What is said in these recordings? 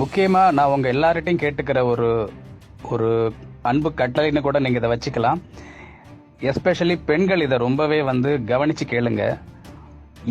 முக்கியமாக நான் உங்கள் எல்லார்ட்டையும் கேட்டுக்கிற ஒரு ஒரு அன்பு கட்டளைன்னு கூட நீங்கள் இதை வச்சுக்கலாம். எஸ்பெஷலி பெண்கள் இதை ரொம்பவே கவனித்து கேளுங்க.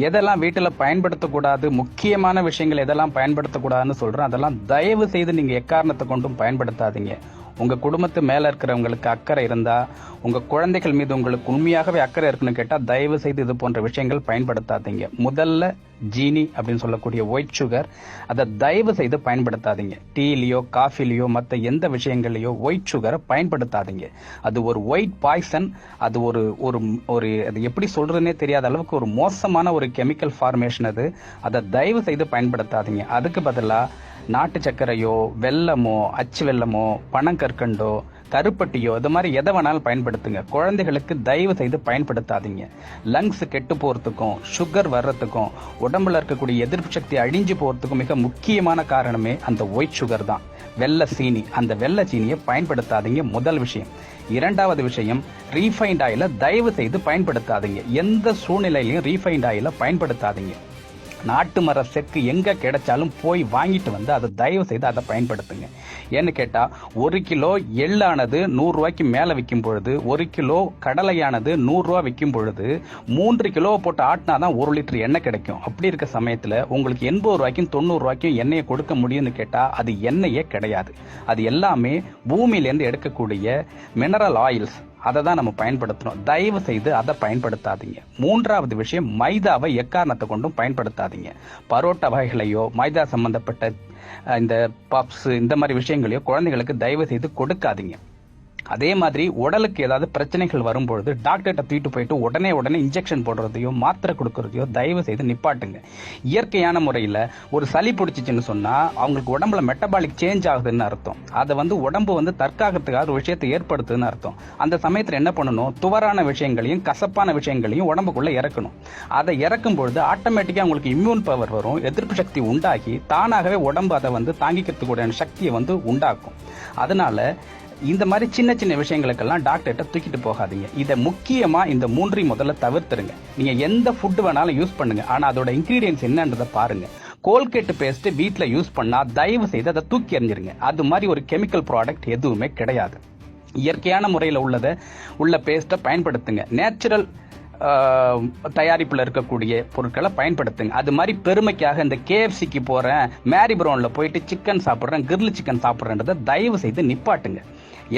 எதெல்லாம் வீட்டில் பயன்படுத்தக்கூடாது, முக்கியமான விஷயங்கள் எதெல்லாம் பயன்படுத்தக்கூடாதுன்னு சொல்கிறேன், அதெல்லாம் தயவு செய்து நீங்கள் எக்காரணத்தை கொண்டும் பயன்படுத்தாதீங்க. உங்கள் குடும்பத்து மேலே இருக்கிறவங்களுக்கு அக்கறை இருந்தால், உங்கள் குழந்தைகள் மீது உங்களுக்கு உண்மையாகவே அக்கறை இருக்குன்னு கேட்டால் தயவு செய்து இது போன்ற விஷயங்கள் பயன்படுத்தாதீங்க. முதல்ல ஜீனி அப்படின்னு சொல்லக்கூடிய ஒயிட் சுகர், அதை தயவு செய்து பயன்படுத்தாதீங்க. டீலையோ காஃபிலையோ மற்ற எந்த விஷயங்களையோ ஒயிட் சுகரை பயன்படுத்தாதீங்க. அது ஒரு ஒயிட் பாய்சன். அது ஒரு ஒரு ஒரு அது எப்படி சொல்றதுன்னே தெரியாத அளவுக்கு ஒரு மோசமான ஒரு கெமிக்கல் ஃபார்மேஷன் அது. அதை தயவு செய்து பயன்படுத்தாதீங்க. அதுக்கு பதிலாக நாட்டு சர்க்கரையோ வெல்லமோ அச்சு வெல்லமோ பனங்கற்கண்டோ கருப்பட்டியோ இது மாதிரி எதை வேணாலும் பயன்படுத்துங்க. குழந்தைகளுக்கு தயவு செய்து பயன்படுத்தாதீங்க. லங்ஸ் கெட்டு போறதுக்கும் சுகர் வர்றதுக்கும் உடம்புல இருக்கக்கூடிய எதிர்ப்பு சக்தி அழிஞ்சு போறதுக்கும் மிக முக்கியமான காரணமே அந்த ஒயிட் சுகர் தான், வெள்ளை சீனி. அந்த வெள்ளை சீனியை பயன்படுத்தாதீங்க, முதல் விஷயம். இரண்டாவது விஷயம், ரீஃபைண்ட் ஆயில தயவு செய்து பயன்படுத்தாதீங்க. எந்த சூழ்நிலையிலையும் ரீஃபைண்ட் ஆயில பயன்படுத்தாதீங்க. நாட்டு மர செக்கு எங்க கிடைச்சாலும் போய் வாங்கிட்டு அதை தயவு செய்து அதை பயன்படுத்துங்க. ஏன்னு கேட்டா, 1 கிலோ எள்ளானது 100 ரூபாய்க்கு மேல விற்கும் பொழுது, 1 கிலோ கடலையானது 100 ரூபாய் விற்கும் பொழுது 3 கிலோ போட்டு ஆட்டினாதான் 1 லிட்டர் எண்ணெய் கிடைக்கும். அப்படி இருக்க சமயத்துல உங்களுக்கு 80 ரூபாய்க்கும் 90 ரூபாய்க்கும் எண்ணெயை கொடுக்க முடியும்னு கேட்டா அது எண்ணெயே கிடையாது. அது எல்லாமே பூமியிலேருந்து எடுக்கக்கூடிய மினரல் ஆயில்ஸ். அதை தான் நம்ம பயன்படுத்தணும். தயவு செய்து அதை பயன்படுத்தாதீங்க. மூன்றாவது விஷயம், மைதாவை எக்காரணத்தை கொண்டும் பயன்படுத்தாதீங்க. பரோட்டா வகைகளையோ மைதா சம்பந்தப்பட்ட இந்த பப்ஸ் இந்த மாதிரி விஷயங்களையோ குழந்தைகளுக்கு தயவு செய்து கொடுக்காதீங்க. அதே மாதிரி உடலுக்கு ஏதாவது பிரச்சனைகள் வரும்பொழுது டாக்டர்கிட்ட தூக்கிட்டு போயிட்டு உடனே இன்ஜெக்ஷன் போடுறதையோ மாத்திரை கொடுக்கறதையோ தயவு செய்து நிப்பாட்டுங்க. இயற்கையான முறையில் ஒரு சளி பிடிச்சிச்சுன்னு சொன்னா அவங்களுக்கு உடம்புல மெட்டபாலிக் சேஞ்ச் ஆகுதுன்னு அர்த்தம். அதை உடம்பு தற்காக்கிறதுக்காக ஒரு விஷயத்தை ஏற்படுத்துதுன்னு அர்த்தம். அந்த சமயத்தில் என்ன பண்ணணும், துவரான விஷயங்களையும் கசப்பான விஷயங்களையும் உடம்புக்குள்ள இறக்கணும். அதை இறக்கும் பொழுது ஆட்டோமேட்டிக்கா உங்களுக்கு இம்யூன் பவர் வரும், எதிர்ப்பு சக்தி உண்டாகி தானாகவே உடம்பு அதை தாங்கிக்கிறதுக்கூடிய சக்தியை உண்டாக்கும். அதனால இந்த மாதிரி சின்ன சின்ன விஷயங்களுக்கெல்லாம் டாக்டர்கிட்ட தூக்கிட்டு போகாதீங்க. இதை முக்கியமா இந்த 3 முதல்ல தவிர்த்துருங்க. நீங்க எந்த ஃபுட் வேணாலும் யூஸ் பண்ணுங்க, ஆனா அதோட இன்கிரீடியன்ஸ் என்னன்றதை பாருங்க. கோல்கேட் பேஸ்ட் வீட்டில் யூஸ் பண்ணா தயவு செய்து அதை தூக்கி எறிஞ்சிருங்க. அது மாதிரி ஒரு கெமிக்கல் ப்ராடக்ட் எதுவுமே கிடையாது. இயற்கையான முறையில் உள்ள பேஸ்ட்டை பயன்படுத்துங்க. நேச்சுரல் தயாரிப்புல இருக்கக்கூடிய பொருட்களை பயன்படுத்துங்க. அது மாதிரி பெருமைக்காக இந்த KFCக்கு போறேன், மேரி பிரவுன்ல போயிட்டு சிக்கன் சாப்பிடுறேன், கிரில் சிக்கன் சாப்பிடுறேன்றதை தயவு செய்து நிப்பாட்டுங்க.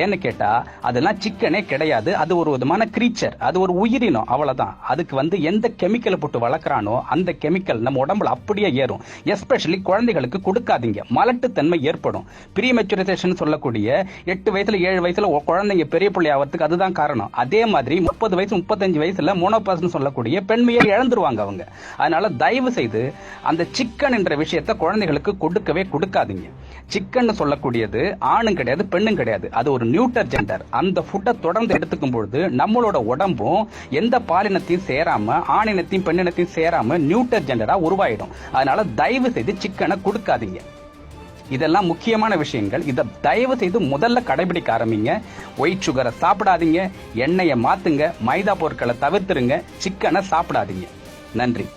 ஏன்னு கேட்டா அதெல்லாம் சிக்கனே கிடையாது. அது ஒரு விதமான கிரீச்சர், அது ஒரு உயிரினம், அவ்வளவுதான். அதுக்கு எந்த கெமிக்கலை போட்டு வளர்க்குறானோ அந்த கெமிக்கல் நம்ம உடம்புல அப்படியே ஏறும். எஸ்பெஷலி குழந்தைகளுக்கு கொடுக்காதீங்க, மலட்டுத்தன்மை ஏற்படும். ப்ரீமெச்சுரைசேஷன் சொல்லக்கூடிய 8 வயசுல 7 வயசுல குழந்தைங்க பெரிய பிள்ளை ஆகிறதுக்கு அதுதான் காரணம். அதே மாதிரி 30 வயசு 35 வயசுல மோனோபாஸ்னு சொல்லக்கூடிய பெண்மையை இழந்துருவாங்க அவங்க. அதனால தயவு செய்து அந்த சிக்கன் என்ற விஷயத்தை குழந்தைகளுக்கு கொடுக்கவே கொடுக்காதீங்க. சிக்கன் சொல்லக்கூடியது ஆணும் கிடையாது பெண்ணும் கிடையாது, அது ஒரு நியூட்டர் ஜெண்டர். அந்த ஃபுட்டை தொடர்ந்து எடுத்துக்கும் பொழுது நம்மளோட உடம்பும் எந்த பாலினத்தையும் சேராம ஆணினத்தையும் பெண்ணினத்தையும் சேராம நியூட்டர் ஜெண்டரா உருவாயிடும். அதனால தயவு செய்து சிக்கனை கொடுக்காதீங்க. இதெல்லாம் முக்கியமான விஷயங்கள். இதை தயவு செய்து முதல்ல கடைபிடிக்க ஆரம்பிங்க. ஒயிட் சுகரை சாப்பிடாதீங்க, எண்ணெயை மாத்துங்க, மைதா பொருட்களை தவிர்த்துருங்க, சிக்கனை சாப்பிடாதீங்க. நன்றி.